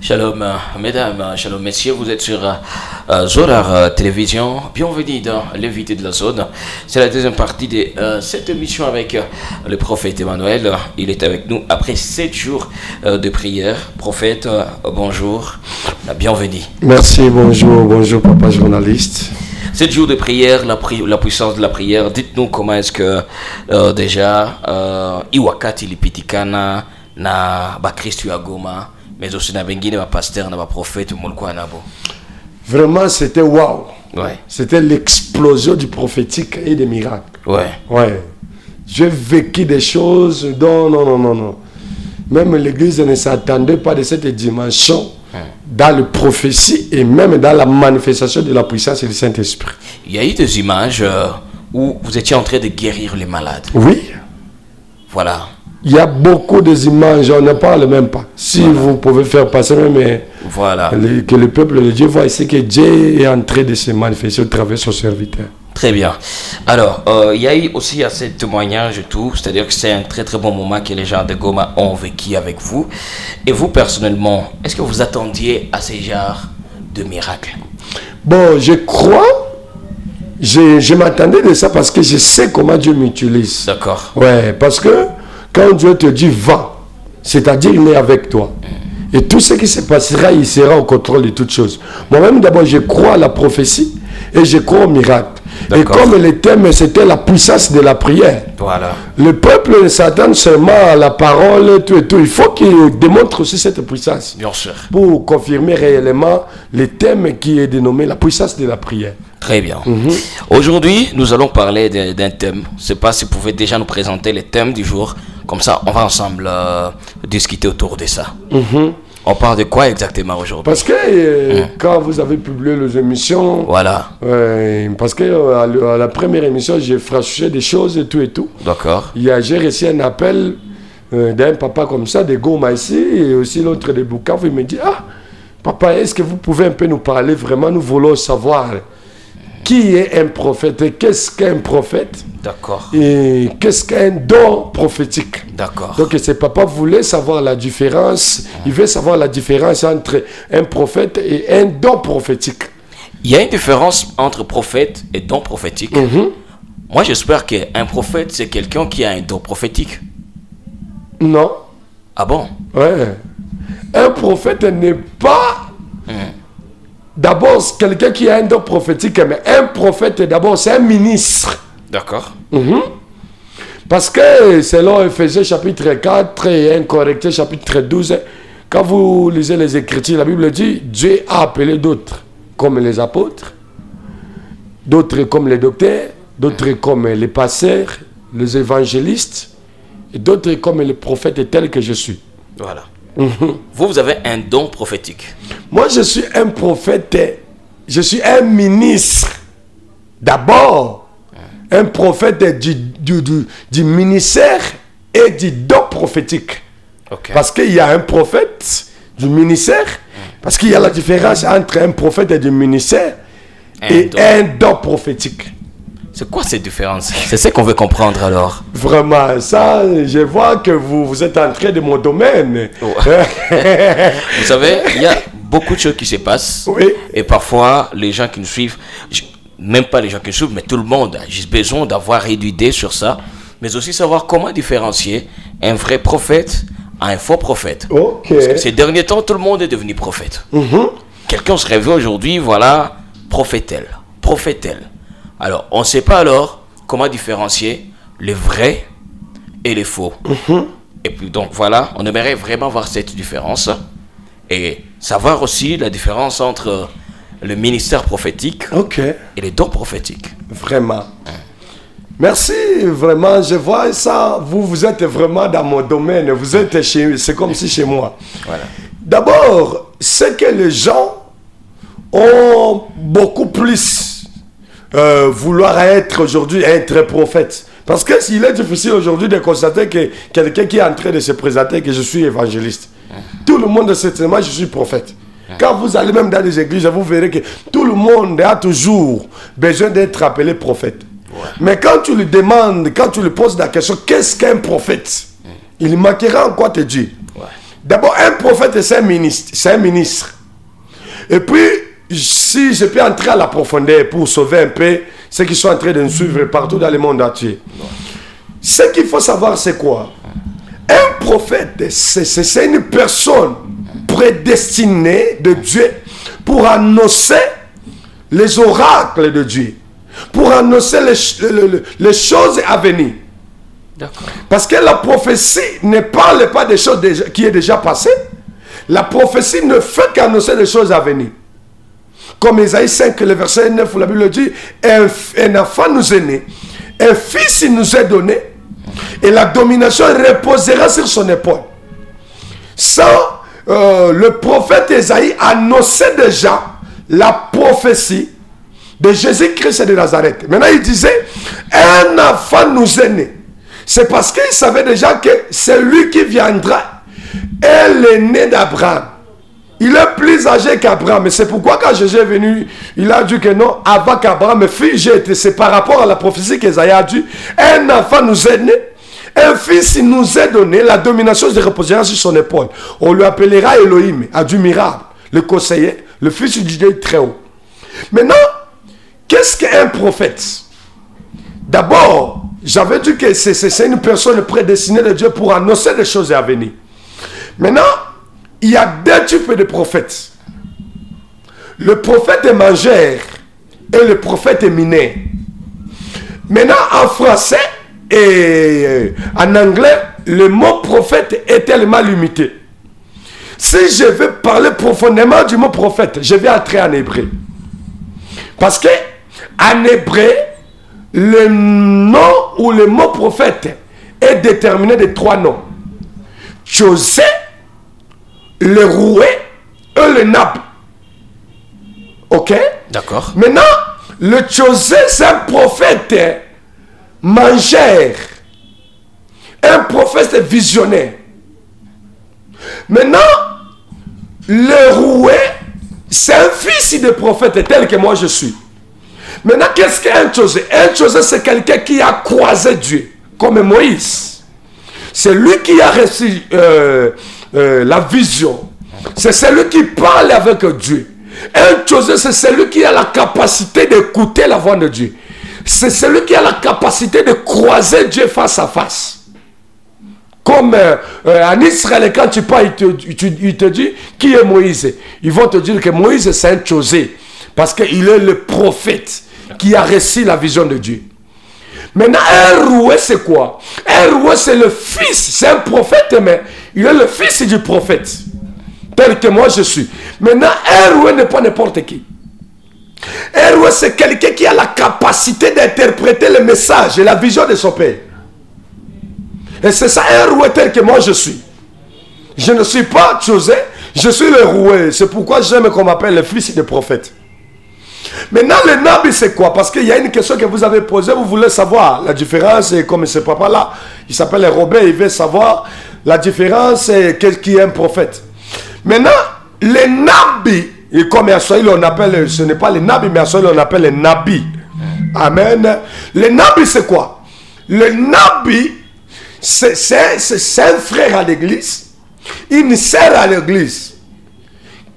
Shalom, mesdames, shalom, messieurs, vous êtes sur Zorar Télévision. Bienvenue dans l'invité de la zone. C'est la deuxième partie de cette émission avec le prophète Emmanuel. Il est avec nous après 7 jours de prière. Prophète, bonjour, bienvenue. Merci, bonjour papa journaliste. 7 jours de prière, la puissance de la prière. Dites-nous comment est-ce que déjà Iwakati Lipitikana na Bakristu Agoma, mais aussi na Bengine, na pasteur, na prophète, Molkwa Nabo. Vraiment, c'était waouh. Ouais. C'était l'explosion du prophétique et des miracles. Ouais. J'ai vécu des choses dont non. Même l'église ne s'attendait pas de cette dimension dans le prophétie et même dans la manifestation de la puissance du Saint-Esprit. Il y a eu des images où vous étiez en train de guérir les malades. Oui. Voilà. Il y a beaucoup d'images, on ne parle même pas. Si vous pouvez faire passer même voilà. Que le peuple de Dieu voit ici que Dieu est en train de se manifester au travers de son serviteur. Très bien. Alors, il y a eu aussi à ce témoignage et tout, c'est-à-dire que c'est un très très bon moment que les gens de Goma ont vécu avec vous. Et vous personnellement, est-ce que vous attendiez à ces genres de miracles? Bon, je crois, je m'attendais de ça parce que je sais comment Dieu m'utilise. D'accord. Ouais, parce que quand Dieu te dit va, c'est-à-dire il est avec toi. Et tout ce qui se passera, il sera au contrôle de toutes choses. Moi-même d'abord, je crois à la prophétie et je crois au miracle. Et comme le thème c'était la puissance de la prière, voilà. Le peuple s'attend seulement à la parole, tout et tout. Il faut qu'il démontre aussi cette puissance. Bien sûr. Pour confirmer réellement le thème qui est dénommé la puissance de la prière. Très bien. Aujourd'hui, nous allons parler d'un thème. Je ne sais pas si vous pouvez déjà nous présenter le thème du jour. Comme ça, on va ensemble discuter autour de ça. On parle de quoi exactement aujourd'hui? Parce que quand vous avez publié les émissions, voilà. Parce que à la première émission, j'ai franchi des choses et tout. D'accord. J'ai reçu un appel d'un papa comme ça, de Goma ici, et aussi l'autre de Bukavu. Il me dit, ah, papa, est-ce que vous pouvez un peu nous parler? Vraiment, nous voulons savoir qui est un prophète et qu'est-ce qu'un prophète. D'accord. Et qu'est-ce qu'un don prophétique. D'accord. Donc ce papa voulait savoir la différence. Il veut savoir la différence entre un prophète et un don prophétique. Il y a une différence entre prophète et don prophétique. Moi, j'espère qu'un prophète, c'est quelqu'un qui a un don prophétique. Non. Ah bon? Ouais. Un prophète n'est pas... D'abord, quelqu'un qui a un don prophétique, mais un prophète, d'abord, c'est un ministre. D'accord. Parce que selon Ephésiens chapitre 4 et 1 Corinthiens chapitre 12, quand vous lisez les Écritures, la Bible dit, Dieu a appelé d'autres comme les apôtres, d'autres comme les docteurs, d'autres comme les pasteurs, les évangélistes, et d'autres comme les prophètes tels que je suis. Voilà. Vous avez un don prophétique. Moi, je suis un prophète, je suis un ministre. D'abord, un prophète du ministère et du don prophétique. Parce qu'il y a un prophète du ministère, parce qu'il y a la différence entre un prophète du ministère et un don prophétique. C'est quoi cette différence? C'est ce qu'on veut comprendre alors. Vraiment, ça, je vois que vous êtes entré de mon domaine. Vous savez, il y a beaucoup de choses qui se passent. Oui. Et parfois, les gens qui nous suivent, même pas les gens qui nous suivent, mais tout le monde a juste besoin d'avoir une idée sur ça. Mais aussi savoir comment différencier un vrai prophète à un faux prophète. Parce que ces derniers temps, tout le monde est devenu prophète. Quelqu'un se réveille aujourd'hui, voilà, prophételle. Alors, on ne sait pas alors comment différencier les vrais et les faux. Et puis donc voilà, on aimerait vraiment voir cette différence et savoir aussi la différence entre le ministère prophétique et les dons prophétiques. Vraiment. Merci, vraiment, je vois ça. Vous êtes vraiment dans mon domaine. Vous êtes c'est comme si chez moi. Voilà. D'abord, c'est que les gens ont beaucoup plus vouloir être aujourd'hui être prophète. Parce que s'il est difficile aujourd'hui de constater que quelqu'un qui est en train de se présenter que je suis évangéliste. Tout le monde sait que je suis prophète. Quand vous allez même dans les églises, vous verrez que tout le monde a toujours besoin d'être appelé prophète. Mais quand tu lui demandes, quand tu lui poses la question, qu'est-ce qu'un prophète? Il manquera en quoi te dire. D'abord, un prophète, c'est un ministre. C'est un ministre. Et puis, si je peux entrer à la profondeur pour sauver un peu ceux qui sont en train de nous suivre partout dans le monde entier. Ce qu'il faut savoir, c'est quoi? Un prophète, c'est une personne prédestinée de Dieu pour annoncer les oracles de Dieu, pour annoncer les choses à venir. Parce que la prophétie ne parle pas des choses qui est déjà passées. La prophétie ne fait qu'annoncer les choses à venir. Comme Ésaïe 5, le verset 9, où la Bible dit, un enfant nous est né, un fils nous est donné, et la domination reposera sur son épaule. Ça, le prophète Ésaïe annonçait déjà la prophétie de Jésus-Christ de Nazareth. Maintenant, il disait, un enfant nous est né. C'est parce qu'il savait déjà que c'est lui qui viendra est l'aîné d'Abraham. Il est plus âgé qu'Abraham. Et c'est pourquoi quand Jésus est venu, il a dit que non, avant qu'Abraham fût, j'ai été. C'est par rapport à la prophétie qu'Ésaïe a dit, un enfant nous est né, un fils nous est donné, la domination se reposera sur son épaule. On lui appellera Elohim, admirable, le conseiller, le fils du Dieu très haut. Maintenant, qu'est-ce qu'un prophète? D'abord, j'avais dit que c'est une personne prédestinée de Dieu pour annoncer des choses à venir. Maintenant, il y a deux types de prophètes. Le prophète mangeur et le prophète mineur. Maintenant, en français et en anglais, le mot prophète est tellement limité. Si je veux parler profondément du mot prophète, je vais entrer en hébreu. Parce que en hébreu, le nom ou le mot prophète est déterminé de trois noms. José, le roué et le nab. Ok? D'accord. Maintenant, le José, c'est un prophète mangeur. Un prophète visionnaire. Maintenant, le roué, c'est un fils de prophète tel que moi je suis. Maintenant, qu'est-ce qu'un José? Un José, c'est quelqu'un qui a croisé Dieu, comme Moïse. C'est lui qui a reçu la vision. C'est celui qui parle avec Dieu. Un José, c'est celui qui a la capacité d'écouter la voix de Dieu. C'est celui qui a la capacité de croiser Dieu face à face. Comme en Israël, quand tu parles, il te dit qui est Moïse. Ils vont te dire que Moïse, c'est un José. Parce qu'il est le prophète qui a reçu la vision de Dieu. Maintenant, un roué, c'est quoi? Un roué, c'est le fils. C'est un prophète, mais il est le fils du prophète. Tel que moi je suis. Maintenant, un roué n'est pas n'importe qui. Un roué, c'est quelqu'un qui a la capacité d'interpréter le message et la vision de son père. Et c'est ça, un roué tel que moi je suis. Je ne suis pas José, je suis le roué. C'est pourquoi j'aime qu'on m'appelle le fils du prophète. Maintenant, le nabi, c'est quoi? Parce qu'il y a une question que vous avez posée, vous voulez savoir la différence. Et comme ce papa-là, il s'appelle Robert, il veut savoir la différence et qu'est-ce qui est un prophète. Maintenant, les nabis, et comme à Swahili on appelle, ce n'est pas les nabis, mais à Swahili on appelle les nabis. Amen. Les nabis, c'est quoi? Le nabi, c'est un frère à l'église, une sœur à l'église,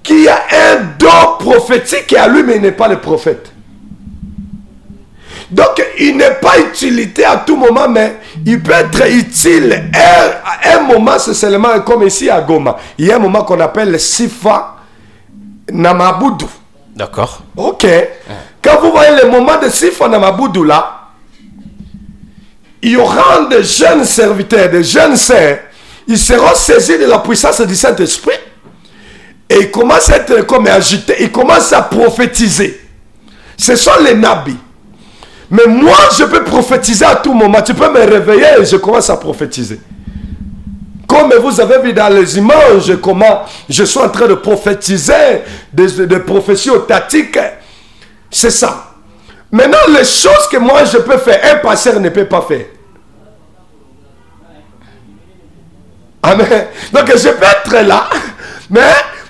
qui a un don prophétique et à lui, mais il n'est pas le prophète. Donc, il n'est pas utilisé à tout moment, mais il peut être utile à un moment, c'est seulement comme ici à Goma. Il y a un moment qu'on appelle le Sifa Namaboudou. D'accord. Ok. Quand vous voyez le moment de Sifa Namaboudou là, il y aura des jeunes serviteurs, des jeunes saints, ils seront saisis de la puissance du Saint-Esprit. Et ils commencent à être comme agités, ils commencent à prophétiser. Ce sont les nabis. Mais moi, je peux prophétiser à tout moment. Tu peux me réveiller et je commence à prophétiser. Comme vous avez vu dans les images, comment je suis en train de prophétiser des prophéties authentiques. C'est ça. Maintenant, les choses que moi je peux faire, un pasteur ne peut pas faire. Amen. Donc, je peux être là, mais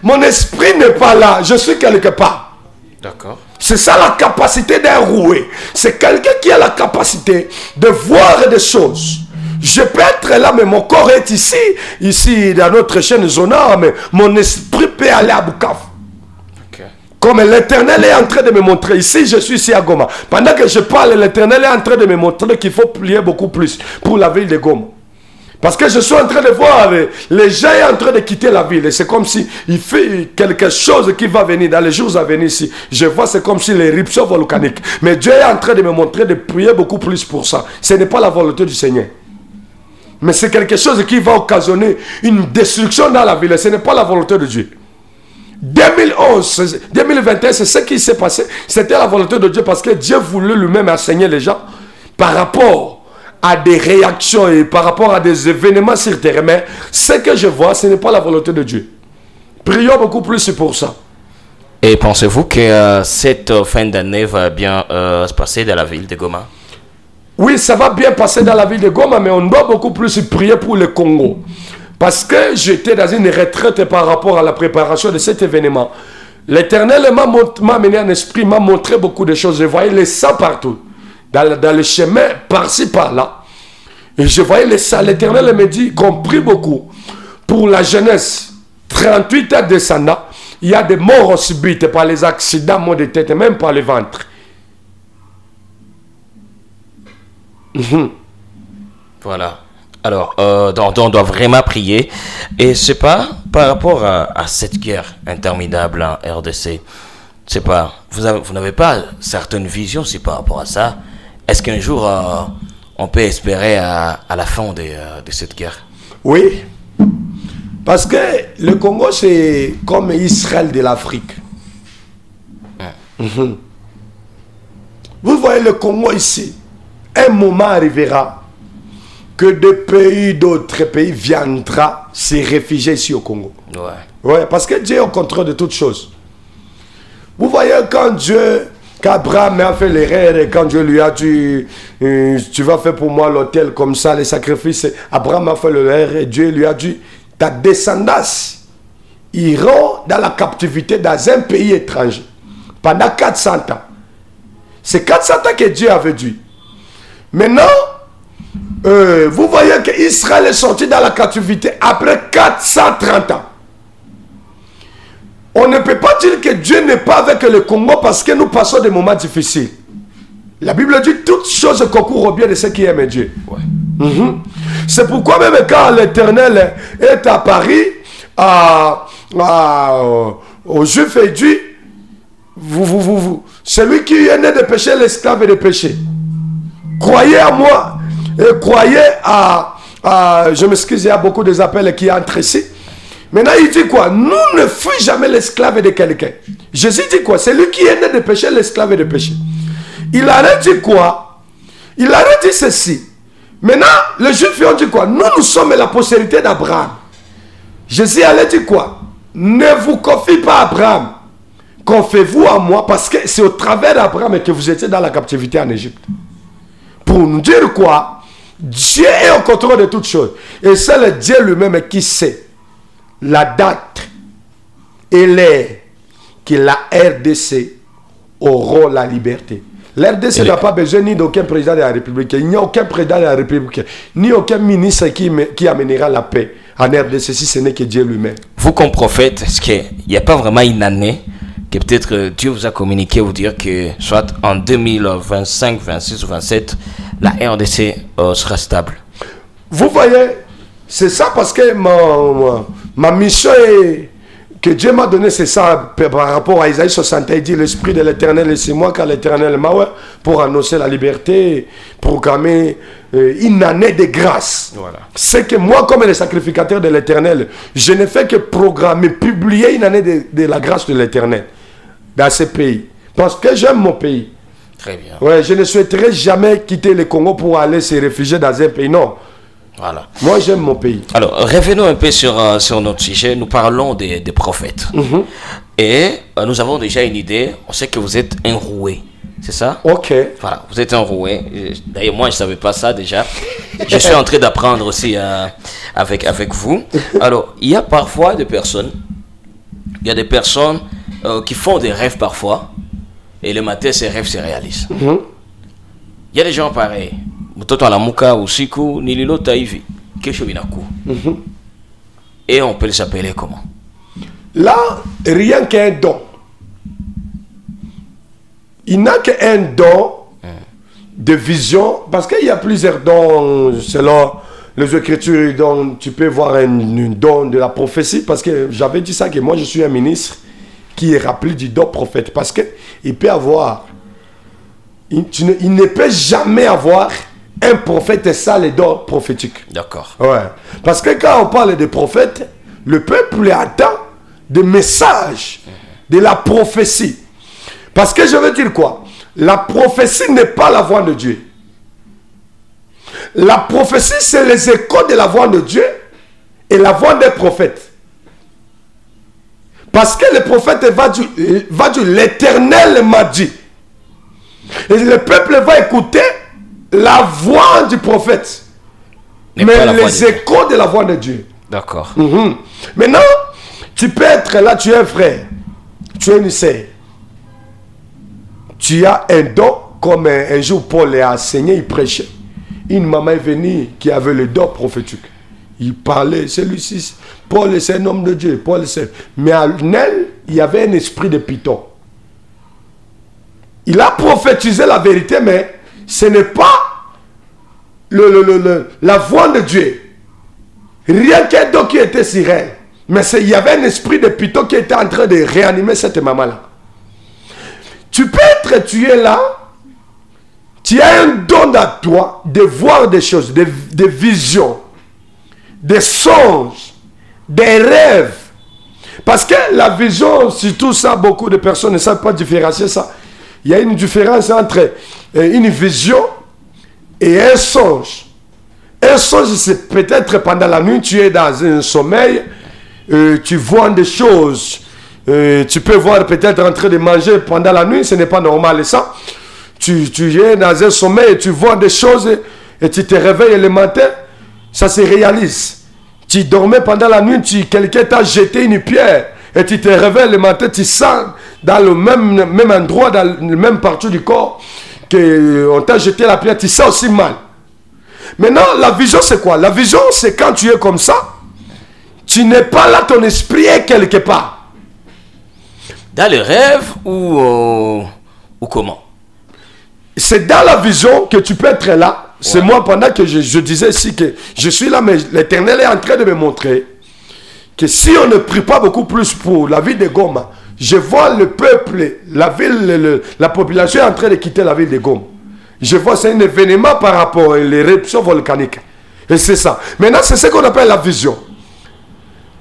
mon esprit n'est pas là. Je suis quelque part. D'accord. C'est ça la capacité d'un roué. C'est quelqu'un qui a la capacité de voir des choses. Je peux être là, mais mon corps est ici. Ici, dans notre chaîne zonale, mais mon esprit peut aller à Bukavu. Okay. Comme l'Éternel est en train de me montrer. Ici, je suis ici à Goma. Pendant que je parle, l'Éternel est en train de me montrer qu'il faut prier beaucoup plus pour la ville de Goma. Parce que je suis en train de voir les gens sont en train de quitter la ville. Et c'est comme si il fait quelque chose qui va venir dans les jours à venir ici. Je vois, c'est comme si l'éruption volcanique. Mais Dieu est en train de me montrer de prier beaucoup plus pour ça. Ce n'est pas la volonté du Seigneur. Mais c'est quelque chose qui va occasionner une destruction dans la ville. Ce n'est pas la volonté de Dieu. 2021, c'est ce qui s'est passé. C'était la volonté de Dieu parce que Dieu voulait lui-même enseigner les gens par rapport à des réactions et par rapport à des événements sur terre. Mais ce que je vois, ce n'est pas la volonté de Dieu. Prions beaucoup plus pour ça. Et pensez-vous que cette fin d'année va bien se passer dans la ville de Goma? Oui, ça va bien passer dans la ville de Goma, mais on doit beaucoup plus prier pour le Congo. Parce que j'étais dans une retraite par rapport à la préparation de cet événement. L'Éternel m'a amené un esprit, m'a montré beaucoup de choses. Je voyais les sang partout. Dans le chemin, par-ci, par-là. Et je voyais les sang. L'Éternel me dit qu'on prie beaucoup pour la jeunesse. 38 ans descendants, il y a des morts subites par les accidents, maux de tête, et même par le ventre. Voilà. Alors, on doit vraiment prier. Et c'est pas par rapport à cette guerre interminable en RDC. C'est pas, vous n'avez pas certaines visions aussi par rapport à ça. Est-ce qu'un jour, on peut espérer à la fin de cette guerre? Oui. Parce que le Congo, c'est comme Israël de l'Afrique. Vous voyez le Congo ici. Un moment arrivera que des pays, d'autres pays viendront se réfugier ici au Congo. Ouais, parce que Dieu est au contrôle de toutes choses. Vous voyez quand qu'Abraham a fait l'erreur et quand Dieu lui a dit tu vas faire pour moi l'autel comme ça, les sacrifices, Abraham a fait l'erreur et Dieu lui a dit ta descendance iront dans la captivité dans un pays étranger pendant 400 ans. C'est 400 ans que Dieu avait dit. Maintenant, vous voyez qu'Israël est sorti dans la captivité après 430 ans. On ne peut pas dire que Dieu n'est pas avec le Congo parce que nous passons des moments difficiles. La Bible dit toutes choses concourent au bien de ceux qui aiment Dieu. Ouais. C'est pourquoi même quand l'Éternel est à Paris, aux Juifs et dit, celui qui est né de péché, l'esclave de péché. Croyez à moi et croyez je m'excuse, il y a beaucoup des appels qui entrent ici. Maintenant, il dit quoi? Nous ne fûmes jamais l'esclave de quelqu'un. Jésus dit quoi? C'est lui qui est né de péché, l'esclave de péché. Il a dit quoi? Il a dit ceci. Maintenant, les Juifs ont dit quoi? Nous sommes la postérité d'Abraham. Jésus allait dire quoi? Ne vous confiez pas à Abraham. Confiez-vous à moi parce que c'est au travers d'Abraham que vous étiez dans la captivité en Égypte. Pour nous dire quoi? Dieu est au contrôle de toutes choses. Et c'est le Dieu lui-même qui sait la date et l'heure que la RDC aura la liberté. L'RDC n'a pas besoin ni d'aucun président de la République. Il n'y a aucun président de la République, ni aucun ministre qui amènera la paix en RDC si ce n'est que Dieu lui-même. Vous comme prophète, est-ce qu'il n'y a pas vraiment une année que peut-être Dieu vous a communiqué, vous dire que soit en 2025, 26 ou 27, la RDC sera stable? Vous voyez, c'est ça parce que ma mission que Dieu m'a donné, c'est ça par rapport à Isaïe 61. Il dit l'Esprit de l'Éternel est sur moi car l'Éternel m'a pour annoncer la liberté, proclamer une année de grâce. Voilà. C'est que moi, comme le sacrificateur de l'Éternel, je ne fais que programmer, publier une année de la grâce de l'Éternel dans ce pays. Parce que j'aime mon pays. Très bien. Ouais, je ne souhaiterais jamais quitter le Congo pour aller se réfugier dans un pays. Non. Voilà. Moi, j'aime mon pays. Alors, revenons un peu sur notre sujet. Nous parlons des prophètes. Et nous avons déjà une idée. On sait que vous êtes enroué. C'est ça? Ok. Voilà, vous êtes enroué. D'ailleurs, moi, je ne savais pas ça déjà. Je suis en train d'apprendre aussi avec vous. Alors, il y a parfois des personnes. Il y a des personnes qui font des rêves parfois. Et le matin, ces rêves se réalisent. Il y a des gens pareils. mtoto anamuka usiku nililota hivi kesho binakuwa. Et on peut s'appeler comment? Là, rien qu'un don. Il n'a qu'un don de vision, parce qu'il y a plusieurs dons selon les Écritures, dont tu peux voir un don de la prophétie, parce que j'avais dit ça, que moi je suis un ministre qui est rappelé du don prophète, parce qu'il peut avoir, il ne peut jamais avoir un prophète et ça les dons prophétiques. D'accord. Ouais. Parce que quand on parle de prophète, le peuple attend des messages, de la prophétie. Parce que je veux dire quoi? La prophétie n'est pas la voix de Dieu. La prophétie, c'est les échos de la voix de Dieu et la voix des prophètes. Parce que le prophète va dire l'Éternel m'a dit. Et le peuple va écouter la voix du prophète. Mais les échos de la voix de Dieu. D'accord. Maintenant, tu peux être là, tu es un frère, tu es une sœur. Tu as un don, comme un jour Paul a enseigné, il prêchait. Une maman est venue qui avait le don prophétique. Il parlait, celui-ci, Paul c'est un homme de Dieu, Paul c'est... Mais en elle, il y avait un esprit de python. Il a prophétisé la vérité, mais ce n'est pas la voix de Dieu. Rien qu'un don qui était sur elle. Mais il y avait un esprit de python qui était en train de réanimer cette maman-là. Tu peux être tué là. Tu as un don à toi de voir des choses, des visions, des songes, des rêves. Parce que la vision, surtout ça, beaucoup de personnes ne savent pas différencier ça. Il y a une différence entre une vision et un songe. Un songe, c'est peut-être pendant la nuit, tu es dans un sommeil, tu vois des choses, tu peux voir peut-être en train de manger pendant la nuit, ce n'est pas normal et ça. Tu es dans un sommeil, tu vois des choses et tu te réveilles le matin, ça se réalise. Tu dormais pendant la nuit, quelqu'un t'a jeté une pierre et tu te réveilles le matin, tu sens dans le même endroit, dans le même partie du corps qu'on t'a jeté la pierre, tu sens aussi mal. Maintenant, la vision c'est quoi? La vision c'est quand tu es comme ça, tu n'es pas là, ton esprit est quelque part. Dans le rêve ou comment? C'est dans la vision que tu peux être là. C'est moi pendant que je disais ici que je suis là, mais l'Éternel est en train de me montrer que si on ne prie pas beaucoup plus pour la ville de Goma, je vois le peuple, la ville, la population est en train de quitter la ville de Goma. Je vois c'est un événement par rapport aux éruptions volcaniques. Et c'est ça. Maintenant, c'est ce qu'on appelle la vision.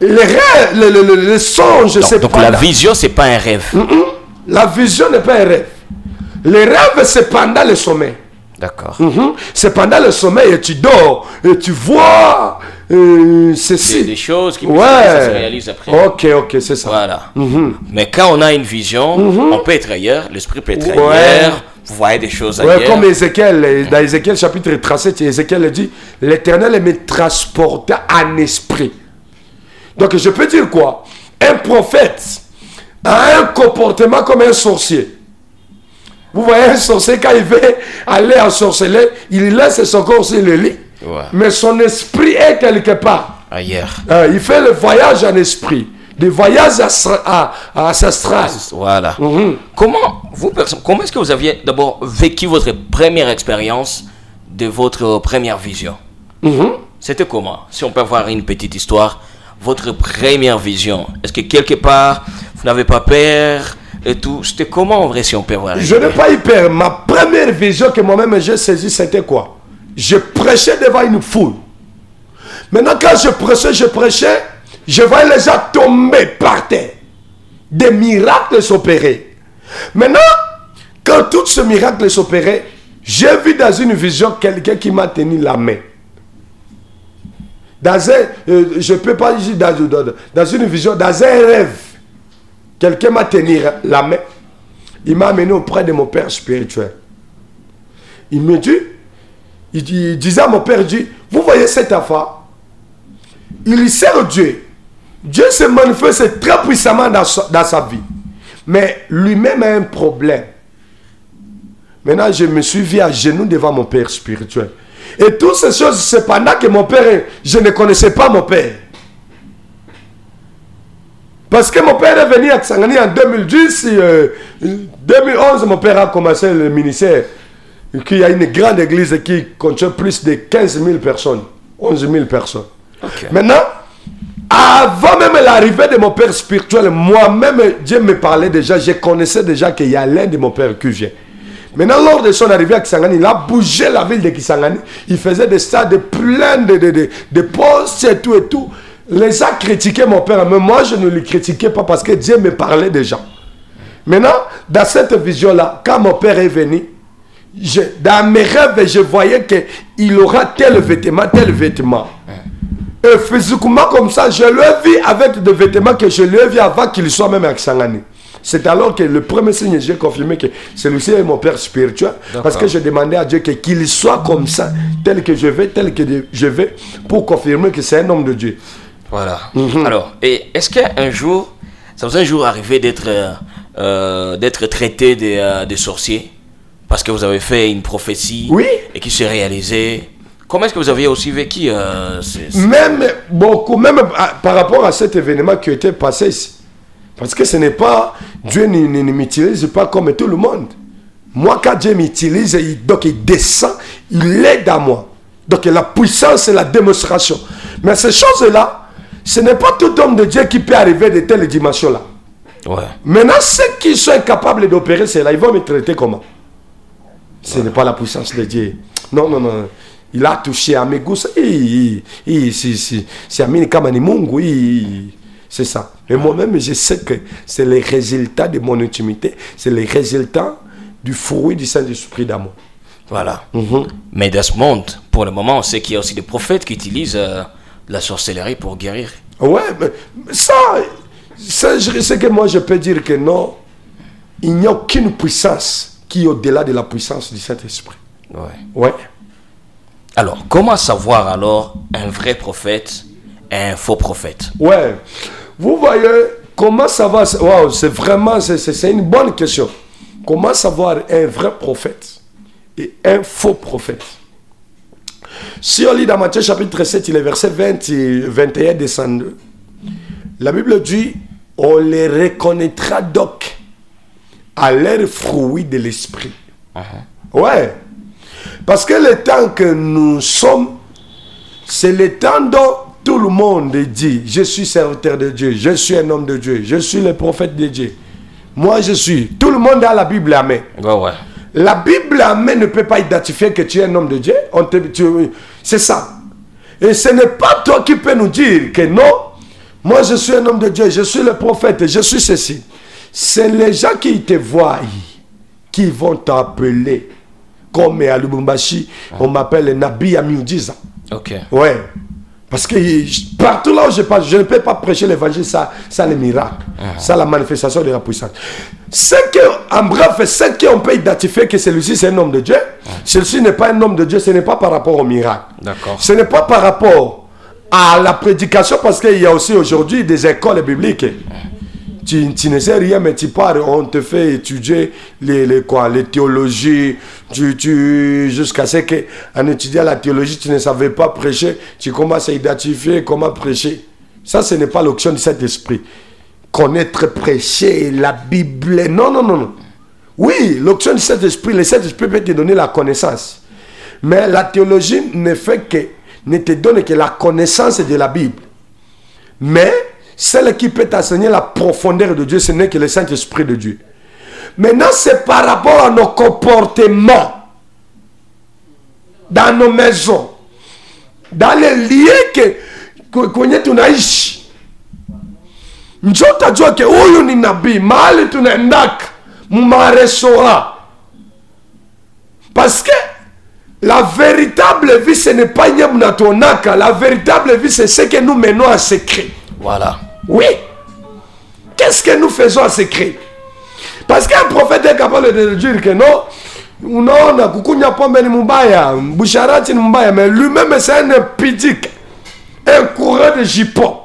Les rêves, le songe, c'est pas... Donc la vision, c'est pas un rêve. La vision n'est pas un rêve. Les rêves, c'est pendant le sommeil. D'accord. C'est pendant le sommeil et tu dors et tu vois ceci. Des choses qui ça se réalisent après. Ok, c'est ça. Voilà. Mais quand on a une vision, on peut être ailleurs, l'esprit peut être ailleurs, vous voyez des choses ailleurs. Comme Ézéchiel, dans Ézéchiel chapitre 37, Ézéchiel dit, l'Éternel me transporta en esprit. Donc je peux dire quoi? Un prophète a un comportement comme un sorcier. Vous voyez un sorcier, quand il veut aller en sorcellerie, il laisse son corps sur le lit. Mais son esprit est quelque part. Ailleurs. Il fait le voyage en esprit. Des voyages ancestrales. Voilà. Comment est-ce que vous aviez d'abord vécu votre première expérience de votre première vision? C'était comment? Si on peut avoir une petite histoire, votre première vision. Est-ce que quelque part, vous n'avez pas peur et tout? C'était comment en vrai, si on peut voir? Je n'ai pas eu peur. Ma première vision que moi-même j'ai saisie, c'était quoi? Je prêchais devant une foule. Maintenant, quand je prêchais, je voyais les gens tomber par terre. Des miracles s'opéraient. Maintenant, quand tous ces miracles s'opéraient, j'ai vu dans une vision quelqu'un qui m'a tenu la main. Je ne peux pas dire dans une vision, dans un rêve. Quelqu'un m'a tenu la main. Il m'a amené auprès de mon père spirituel. Il me dit, il disait à mon père, vous voyez cet enfant, il sert Dieu. Dieu se manifeste très puissamment dans sa vie. Mais lui-même a un problème. Maintenant, je me suis vu à genoux devant mon père spirituel. Et toutes ces choses, c'est pendant que mon père, je ne connaissais pas mon père. Parce que mon père est venu à Kisangani en 2010, 2011, mon père a commencé le ministère. Il y a une grande église qui contient plus de 15 000 personnes, 11 000 personnes. Okay. Maintenant, avant même l'arrivée de mon père spirituel, moi-même, Dieu me parlait déjà, je connaissais déjà qu'il y a l'un de mon père qui vient. Maintenant, lors de son arrivée à Kisangani, il a bougé la ville de Kisangani. Il faisait des stades pleins de postes et tout et tout. Les gens critiquaient mon père, mais moi je ne le critiquais pas parce que Dieu me parlait déjà. Maintenant, dans cette vision-là, quand mon père est venu, dans mes rêves, je voyais qu'il aura tel vêtement, tel vêtement. Et physiquement comme ça, je l'ai vu avec des vêtements que je lui ai vu avant qu'il soit même à Kisangani. C'est alors que le premier signe, j'ai confirmé que celui-ci est mon père spirituel. Parce que je demandais à Dieu qu'il soit comme ça, tel que je vais, pour confirmer que c'est un homme de Dieu. Voilà. Alors, est-ce qu'un jour, ça vous est un jour arrivé d'être traité des sorciers parce que vous avez fait une prophétie et qui s'est réalisée? Comment est-ce que vous avez aussi vécu Même beaucoup, même par rapport à cet événement qui était passé ici. Parce que ce n'est pas, Dieu ne m'utilise pas comme tout le monde. Moi, quand Dieu m'utilise, donc il descend, il aide à moi. Donc la puissance et la démonstration. Mais ces choses-là, ce n'est pas tout homme de Dieu qui peut arriver de telles dimensions-là. Ouais. Maintenant, ceux qui sont incapables d'opérer cela, ils vont me traiter comment? Ce n'est pas la puissance de Dieu. Non, non, non. Il a touché à mes goûts. C'est Amini Kamani Mungu. C'est ça. Et moi-même, je sais que c'est le résultat de mon intimité. C'est le résultat du fruit du Saint-Esprit d'amour. Voilà. Mais dans ce monde, pour le moment, on sait qu'il y a aussi des prophètes qui utilisent la sorcellerie pour guérir. Ouais, mais ça c'est que moi je peux dire que non, il n'y a aucune puissance qui est au-delà de la puissance du Saint-Esprit. Ouais. Alors, comment savoir alors un vrai prophète et un faux prophète? Ouais. Vous voyez, comment savoir... Wow, c'est vraiment... C'est une bonne question. Comment savoir un vrai prophète et un faux prophète? Si on lit dans Matthieu chapitre 7, il est verset 20 et 21 descendeux. La Bible dit, on les reconnaîtra donc à leur fruit de l'esprit. Ouais. Parce que le temps que nous sommes, c'est le temps dont tout le monde dit, je suis serviteur de Dieu, je suis un homme de Dieu, je suis le prophète de Dieu. Moi je suis. Tout le monde a la Bible à main. Ouais. La Bible à main ne peut pas identifier que tu es un homme de Dieu. C'est ça. Et ce n'est pas toi qui peux nous dire que non, moi je suis un homme de Dieu, je suis le prophète, je suis ceci. C'est les gens qui te voient qui vont t'appeler. Comme à Lubumbashi, on m'appelle le Nabi Amioudiza. Ok. Ouais. Parce que partout là où je passe, je ne peux pas prêcher l'évangile sans les miracles, sans la manifestation de la puissance. En bref, ce qu'on peut identifier que celui-ci c'est un homme de Dieu, celui-ci n'est pas un homme de Dieu, ce n'est pas par rapport au miracle. D'accord. Ce n'est pas par rapport à la prédication, parce qu'il y a aussi aujourd'hui des écoles bibliques. Tu ne sais rien, mais tu pars, on te fait étudier les théologies, jusqu'à ce qu'en étudiant la théologie, tu ne savais pas prêcher, tu commences à identifier comment prêcher. Ça, ce n'est pas l'onction du Saint-Esprit. Connaître, prêcher, la Bible, non. Oui, l'onction du Saint-Esprit, le Saint-Esprit peut te donner la connaissance. Mais la théologie ne te donne que la connaissance de la Bible. Mais celle qui peut t'enseigner la profondeur de Dieu, ce n'est que le Saint-Esprit de Dieu. Maintenant, c'est par rapport à nos comportements, dans nos maisons, dans les lieux que tunaishi. Njota jua ke huyu ni nabii, mahali tunaendaka, mmarestaurant. Parce que la véritable vie, ce n'est pas Nyamnatonaka. La véritable vie, c'est ce que nous menons en secret. Voilà. Oui. Qu'est-ce que nous faisons en secret? Parce qu'un prophète est capable de dire que non, unaona kukunya pombe ni mbaya, busharati ni mbaya, mais lui-même c'est un impudique, un coureur de jupons.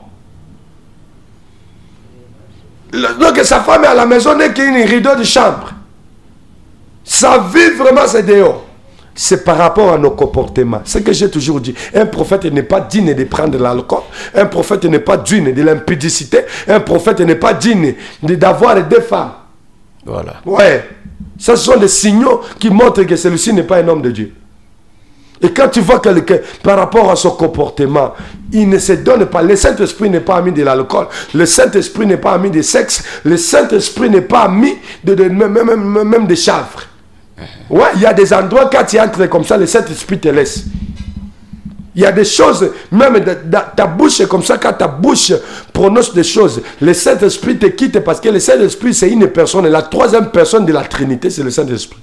Donc sa femme est à la maison n'est qu'une rideau de chambre. Sa vie vraiment c'est dehors. C'est par rapport à nos comportements. C'est ce que j'ai toujours dit. Un prophète n'est pas digne de prendre l'alcool. Un prophète n'est pas digne de l'impudicité. Un prophète n'est pas digne d'avoir des femmes. Voilà. Ouais. Ça, ce sont des signaux qui montrent que celui-ci n'est pas un homme de Dieu. Et quand tu vois quelqu'un, par rapport à son comportement, il ne se donne pas. Le Saint-Esprit n'est pas ami de l'alcool. Le Saint-Esprit n'est pas ami du sexe. Le Saint-Esprit n'est pas ami même des chèvres. Ouais, il y a des endroits, quand tu entres comme ça, le Saint-Esprit te laisse. Il y a des choses, même ta bouche est comme ça, quand ta bouche prononce des choses, le Saint-Esprit te quitte parce que le Saint-Esprit, c'est une personne. Et la troisième personne de la Trinité, c'est le Saint-Esprit.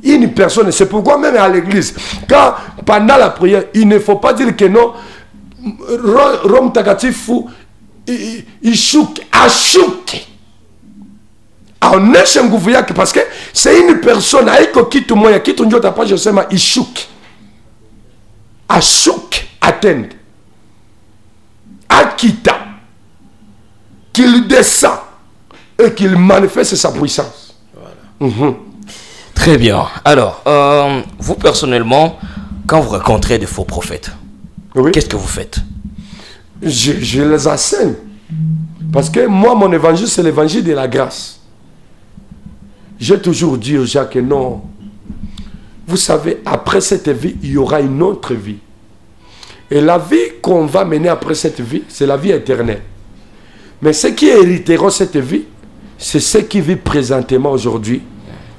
Une personne, c'est pourquoi même à l'église, quand pendant la prière, il ne faut pas dire que non, Rome Takatifu, il chouk, à chouk. On est chez Ngouvouyak parce que c'est une personne, qui tout le monde, qui tout le monde, je sais, il chouk. À chouk, attend. À quitta. Qu'il descend et qu'il manifeste sa puissance. Voilà. Très bien. Alors, vous personnellement, quand vous rencontrez des faux prophètes, oui, qu'est-ce que vous faites? Je les enseigne. Parce que moi, mon évangile, c'est l'évangile de la grâce. J'ai toujours dit aux gens que non. Vous savez, après cette vie, il y aura une autre vie. Et la vie qu'on va mener après cette vie, c'est la vie éternelle. Mais ceux qui hériteront cette vie, c'est ceux qui vivent présentement aujourd'hui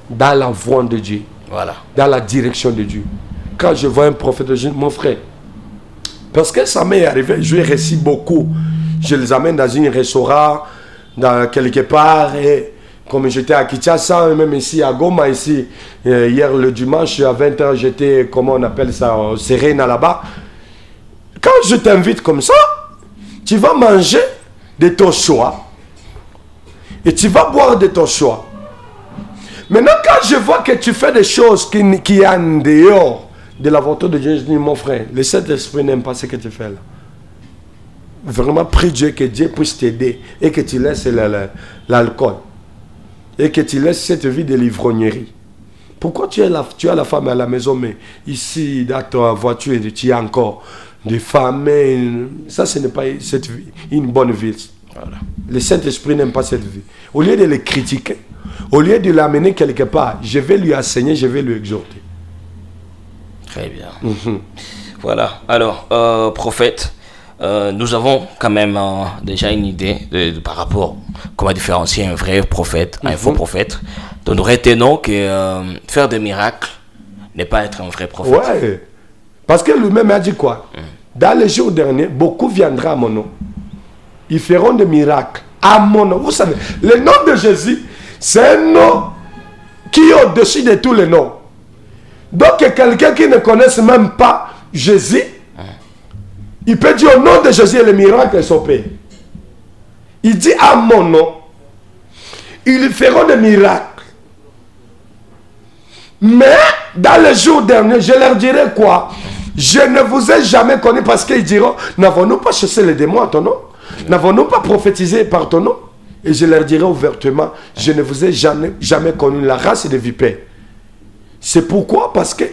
dans la voie de Dieu. Voilà. Dans la direction de Dieu. Quand je vois un prophète, je dis, mon frère, parce que ça m'est arrivé, je réussis beaucoup. Je les amène dans un restaurant, dans quelque part, et comme j'étais à Kinshasa, même ici à Goma, ici, hier le dimanche à 20h, j'étais, comment on appelle ça, au Serena là-bas. Quand je t'invite comme ça, tu vas manger de ton choix. Et tu vas boire de ton choix. Maintenant, quand je vois que tu fais des choses qui sont en dehors de la volonté de Dieu, je dis, mon frère, le Saint-Esprit n'aime pas ce que tu fais là. Vraiment, prie Dieu que Dieu puisse t'aider et que tu laisses l'alcool. Et que tu laisses cette vie de l'ivrognerie. Pourquoi tu as la femme à la maison, mais ici, dans ta voiture, tu as encore des femmes. Ça, ce n'est pas cette vie, une bonne vie. Voilà. Le Saint-Esprit n'aime pas cette vie. Au lieu de le critiquer, au lieu de l'amener quelque part, je vais lui enseigner, je vais lui exhorter. Très bien. Voilà. Alors, prophète, nous avons quand même déjà une idée par rapport à comment différencier un vrai prophète, un faux prophète. Donc, nous retenons que faire des miracles n'est pas être un vrai prophète. Ouais. Parce que lui-même a dit quoi? Dans les jours derniers, beaucoup viendront à mon nom. Ils feront des miracles à mon nom. Vous savez, le nom de Jésus, c'est un nom qui est au-dessus de tous les noms. Donc, quelqu'un qui ne connaisse même pas Jésus, il peut dire au nom de Jésus et les miracles sont faits. Il dit à mon nom, ils feront des miracles. Mais dans les jours derniers, je leur dirai quoi? Je ne vous ai jamais connu parce qu'ils diront, n'avons-nous pas chassé les démons à ton nom? N'avons-nous pas prophétisé par ton nom? Et je leur dirai ouvertement, je ne vous ai jamais connu, la race des vipères. C'est pourquoi? Parce que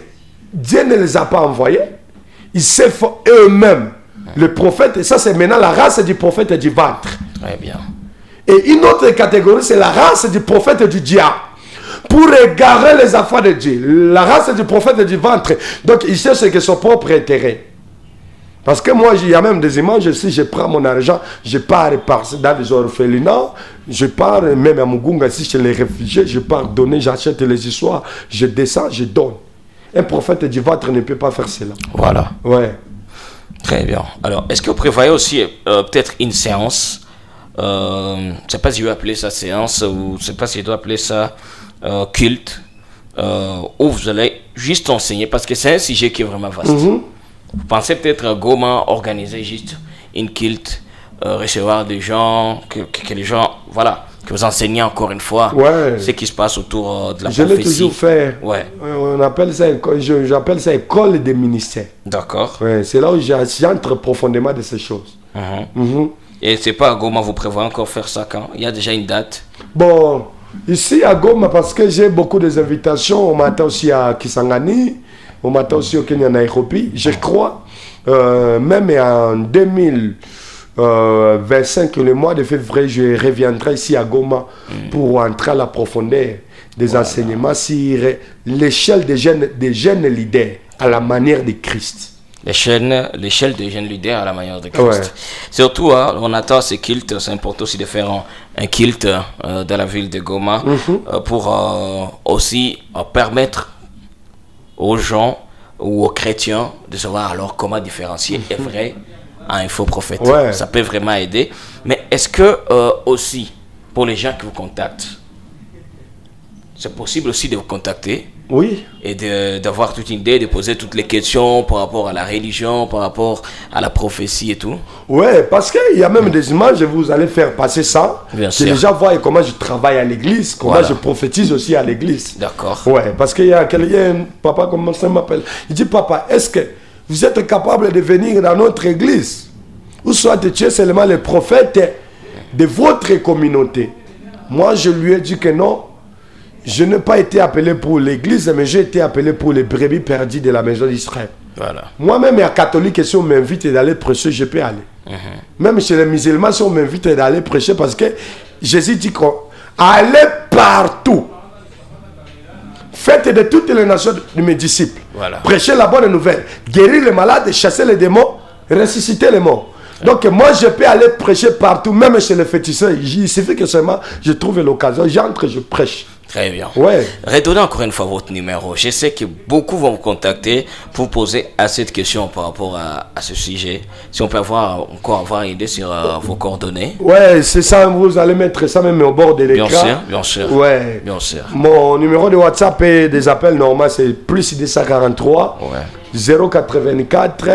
Dieu ne les a pas envoyés. Ils se font eux-mêmes. Le prophète, et ça c'est maintenant la race du prophète et du ventre. Très bien. Et une autre catégorie, c'est la race du prophète et du diable. Pour égarer les affaires de Dieu. La race du prophète et du ventre. Donc il cherche que son propre intérêt. Parce que moi, il y a même des images, si je prends mon argent, je pars dans les orphelinats, je pars même à Mugunga, si chez les réfugiés, je pars donner, j'achète les histoires, je descends, je donne. Un prophète du ventre ne peut pas faire cela. Voilà. Ouais. Très bien. Alors, est-ce que vous prévoyez aussi peut-être une séance, je ne sais pas si je vais appeler ça séance, ou je ne sais pas si je dois appeler ça culte, où vous allez juste enseigner, parce que c'est un sujet qui est vraiment vaste. Vous pensez peut-être à Goma organiser juste une culte, recevoir des gens, que les gens, voilà, que vous enseignez encore une fois ce qui se passe autour de la prophétie. Je l'ai toujours fait. Ouais. On appelle ça, j'appelle ça école des ministères. D'accord. Ouais, c'est là où j'entre profondément de ces choses. Et c'est pas à Goma, vous prévoyez encore faire ça quand? Il y a déjà une date? Bon, ici à Goma, parce que j'ai beaucoup des invitations, on m'attend aussi à Kisangani, on m'attend aussi au Kenya, Nairobi. Je crois, même en 2025, le mois de février, je reviendrai ici à Goma pour entrer à la profondeur des enseignements sur l'échelle des jeunes leaders à la manière de Christ. L'échelle des jeunes leaders à la manière de Christ. Ouais. Surtout, on attend ces cultes, c'est important aussi de faire un culte dans la ville de Goma pour aussi permettre aux gens ou aux chrétiens de savoir alors comment différencier un vrai à un faux prophète. Ouais. Ça peut vraiment aider. Mais est-ce que aussi, pour les gens qui vous contactent, c'est possible aussi de vous contacter? Oui. Et d'avoir toute une idée, de poser toutes les questions par rapport à la religion, par rapport à la prophétie et tout. Oui, parce qu'il y a même des images, vous allez faire passer ça. Bien sûr. Les gens voient comment je travaille à l'église, comment je prophétise aussi à l'église. D'accord. Oui, parce qu'il y a quelqu'un, papa, comment ça m'appelle? Il dit, papa, est-ce que vous êtes capable de venir dans notre église? Ou soit tu es seulement le prophète de votre communauté? Moi, je lui ai dit que non. Je n'ai pas été appelé pour l'église, mais j'ai été appelé pour les brebis perdues de la maison d'Israël. Voilà. Moi-même, un catholique, si on m'invite d'aller prêcher, je peux aller. Même chez les musulmans, si on m'invite d'aller prêcher, parce que Jésus dit allez partout. Faites de toutes les nations de mes disciples. Voilà. Prêchez la bonne nouvelle. Guérir les malades, chasser les démons, ressusciter les morts. Donc moi je peux aller prêcher partout, même chez les féticheurs. Il suffit que seulement je trouve l'occasion, j'entre, je prêche. Très bien. Ouais. Redonnez encore une fois votre numéro. Je sais que beaucoup vont vous contacter pour poser à cette question par rapport à ce sujet. Si on peut encore avoir une idée sur vos coordonnées. Ouais, c'est ça. Vous allez mettre ça même au bord de l'écran. Bien sûr, bien sûr. Ouais. Bien sûr. Mon numéro de WhatsApp et des appels normaux, c'est plus 243 084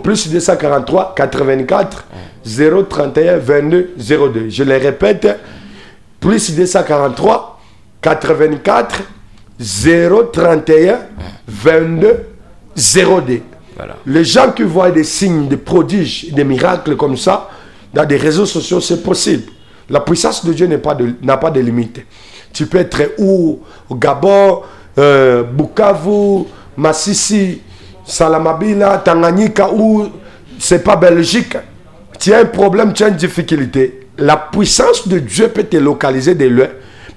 plus 243 84 031 22 02. Je les répète. Plus 243 84 031 22 02. Voilà. Les gens qui voient des signes, des prodiges, des miracles comme ça, dans des réseaux sociaux, c'est possible. La puissance de Dieu n'a pas de limite. Tu peux être où? Au Gabon, Bukavu, Massissi, Salamabila, Tanganyika, ou c'est pas Belgique. Tu as un problème, tu as une difficulté. La puissance de Dieu peut te localiser de loin.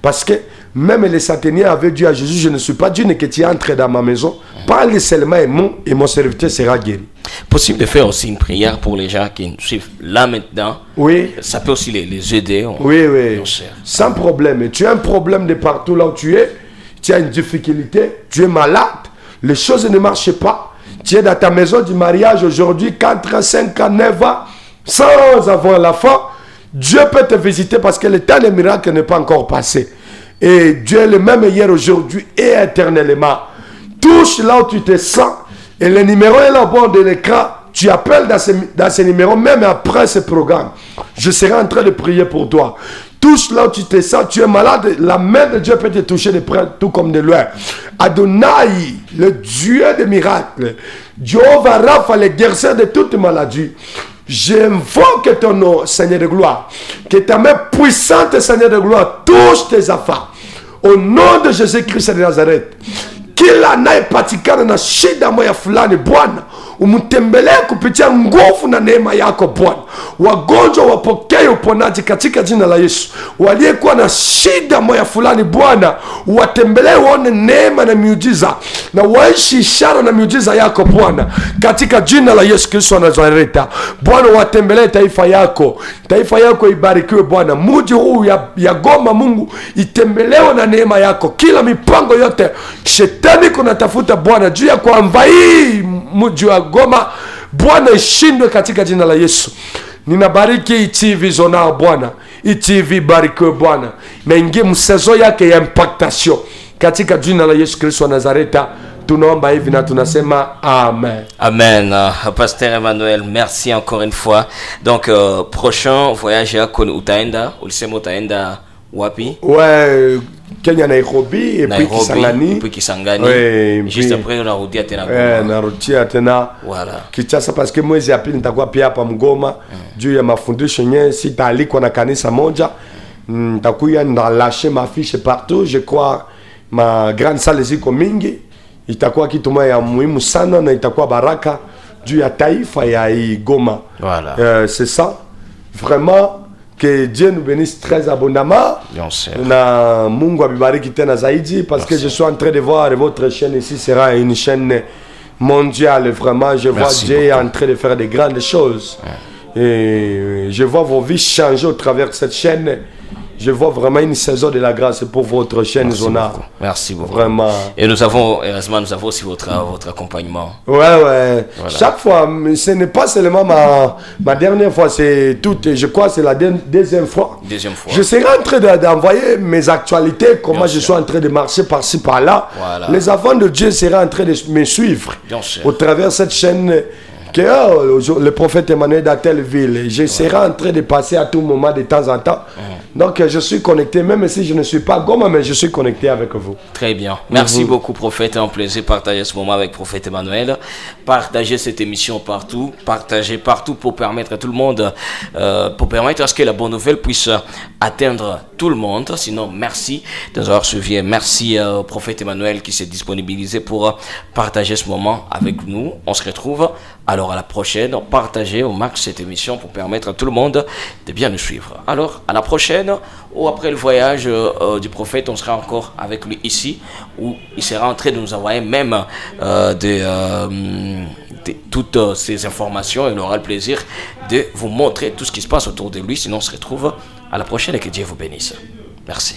Parce que même les sataniers avaient dit à Jésus, je ne suis pas Dieu, mais que tu entres dans ma maison. Parle seulement et mon serviteur sera guéri. Possible de faire aussi une prière pour les gens qui nous suivent là maintenant. Oui. Ça peut aussi les aider. Oui, oui. Sans problème. Tu as un problème de partout là où tu es. Tu as une difficulté. Tu es malade. Les choses ne marchent pas. Tu es dans ta maison du mariage aujourd'hui, 4 ans, 5 ans, 9 ans, sans avoir la fin. Dieu peut te visiter parce que le temps des miracles n'est pas encore passé. Et Dieu est le même hier, aujourd'hui et éternellement. Touche là où tu te sens. Et le numéro est là au bord de l'écran. Tu appelles dans ce numéro, même après ce programme. Je serai en train de prier pour toi. Touche là où tu te sens, tu es malade. La main de Dieu peut te toucher de près, tout comme de loin. Adonai, le Dieu des miracles. Jéhovah Rapha, le guérisseur de toute maladie. J'invoque ton nom, Seigneur de gloire. Que ta main puissante, Seigneur de gloire, touche tes enfants. Au nom de Jésus-Christ de Nazareth. Kila anayepatikana na shida moja fulani Bwana, umtembelee kupitia nguvu na neema yako Bwana. Wagonjwa wapokee uponaji katika jina la Yesu. Waliyekuwa na shida moja fulani Bwana, watembelee uone neema na miujiza, na waishi ishara na miujiza yako Bwana, katika jina la Yesu Kristo wa Nazareti. Bwana, watembelee taifa yako. Taifa yako ibarikiwe Bwana. Mji huu ya Goma Mungu itembelewe na neema yako. Kila mipango yote shetani kuna tafuta Bwana juu ya kwamba hii mji wa Goma Bwana ishindwe katika jina la Yesu. Ninabariki TV Zonao Bwana. TV barikiwe Bwana. Na ingie msezo yake ya impactation katika jina la Yesu Kristo wa Nazareti. Tunaomba hivi na tunasema amen. Amen. Pasteur Emmanuel, merci encore une fois. Donc prochain voyage à utaenda, ulisema utaenda wapi? Ouais, Kenya, Nairobi, et puis Kisangani. Et puis Kisangani. Ouais, juste après on a rodia tena. Narudia tena. Voilà. Kichasa parce que mwezi ya pili nitakuwa pia hapa Mgoma juu ya mafundisho yenyewe sitaalikwa na kanisa moja. Takuya n'a lâché ma fiche partout. Je crois ma grande salle ici comme Mingi. Itakuwa kituma ya muhimu sana na itakuwa baraka juu ya taifa ya Goma. Voilà. C'est ça. Vraiment que Dieu nous bénisse très abondamment. Bien sûr. Na Mungu abibariki tena zaidi parce que je suis en train de voir votre chaîne ici sera une chaîne mondiale. Vraiment, je vois Dieu en train de faire de grandes choses. Et je vois vos vies changer au travers de cette chaîne. Je vois vraiment une saison de la grâce pour votre chaîne Zona. Merci beaucoup. Vraiment. Et nous avons, heureusement, nous avons aussi votre accompagnement. Ouais. Voilà. Chaque fois, ce n'est pas seulement ma dernière fois, c'est toute, je crois que c'est la deuxième fois. Deuxième fois. Je serai en train d'envoyer mes actualités, comment je suis en train de marcher par-ci, par-là. Voilà. Les enfants de Dieu seront en train de me suivre au travers de cette chaîne. Que le prophète Emmanuel d'Atelville, je serai en train de passer à tout moment de temps en temps. Donc je suis connecté, même si je ne suis pas Goma, mais je suis connecté avec vous. Très bien. Merci beaucoup, prophète. Un plaisir de partager ce moment avec prophète Emmanuel. Partagez cette émission partout. Partagez partout pour permettre à tout le monde, pour permettre à ce que la bonne nouvelle puisse atteindre tout le monde. Sinon, merci de nous avoir suivis. Merci au prophète Emmanuel qui s'est disponibilisé pour partager ce moment avec nous. On se retrouve alors à la prochaine. Partagez au max cette émission pour permettre à tout le monde de bien nous suivre. Alors, à la prochaine, ou après le voyage du prophète, on sera encore avec lui ici, où il sera en train de nous envoyer même toutes ces informations. Il aura le plaisir de vous montrer tout ce qui se passe autour de lui. Sinon, on se retrouve à la prochaine et que Dieu vous bénisse. Merci.